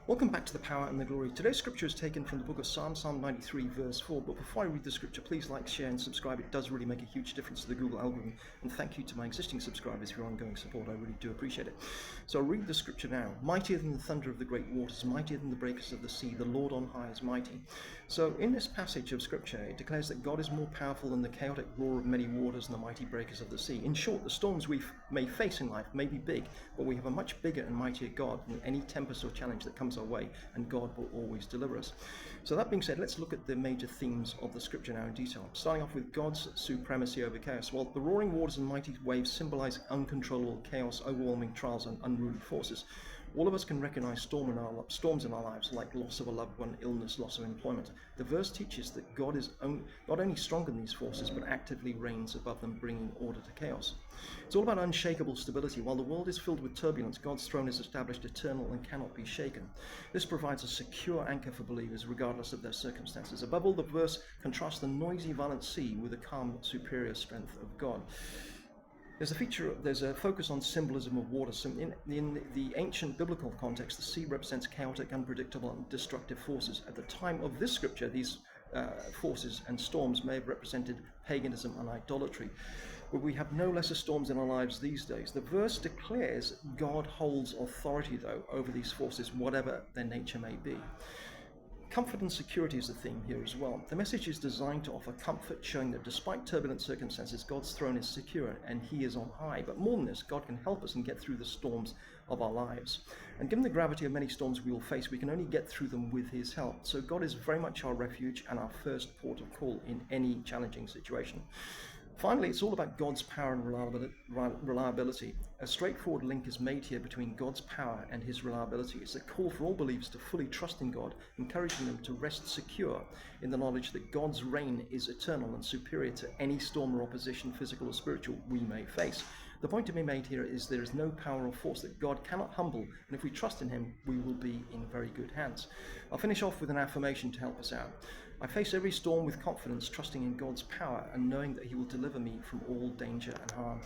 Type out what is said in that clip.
Welcome back to the Power and the Glory. Today's scripture is taken from the book of Psalm 93, verse 4. But before I read the scripture, please like, share, and subscribe. It does really make a huge difference to the Google algorithm. And thank you to my existing subscribers for your ongoing support. I really do appreciate it. So I'll read the scripture now. Mightier than the thunder of the great waters, mightier than the breakers of the sea, the Lord on high is mighty. So in this passage of scripture, it declares that God is more powerful than the chaotic roar of many waters and the mighty breakers of the sea. In short, the storms we may face in life may be big, but we have a much bigger and mightier God than any tempest or challenge that comes our way, and God will always deliver us. So that being said, let's look at the major themes of the scripture now in detail. Starting off with God's supremacy over chaos. Well, the roaring waters and mighty waves symbolize uncontrollable chaos, overwhelming trials, and unruly forces. All of us can recognize storms in our lives, like loss of a loved one, illness, loss of employment. The verse teaches that God is not only stronger than these forces, but actively reigns above them, bringing order to chaos. It's all about unshakable stability. While the world is filled with turbulence, God's throne is established eternal and cannot be shaken. This provides a secure anchor for believers, regardless of their circumstances. Above all, the verse contrasts the noisy, violent sea with the calm, superior strength of God. There's a focus on symbolism of water. So in the ancient biblical context, the sea represents chaotic, unpredictable, and destructive forces. At the time of this scripture, these forces and storms may have represented paganism and idolatry. But we have no lesser storms in our lives these days. The verse declares God holds authority, though, over these forces, whatever their nature may be. Comfort and security is the theme here as well. The message is designed to offer comfort, showing that despite turbulent circumstances, God's throne is secure and He is on high. But more than this, God can help us and get through the storms of our lives. And given the gravity of many storms we will face, we can only get through them with His help. So God is very much our refuge and our first port of call in any challenging situation. Finally, it's all about God's power and reliability. A straightforward link is made here between God's power and His reliability. It's a call for all believers to fully trust in God, encouraging them to rest secure in the knowledge that God's reign is eternal and superior to any storm or opposition, physical or spiritual, we may face. The point to be made here is there is no power or force that God cannot humble, and if we trust in Him, we will be in very good hands. I'll finish off with an affirmation to help us out. I face every storm with confidence, trusting in God's power and knowing that He will deliver me from all danger and harm.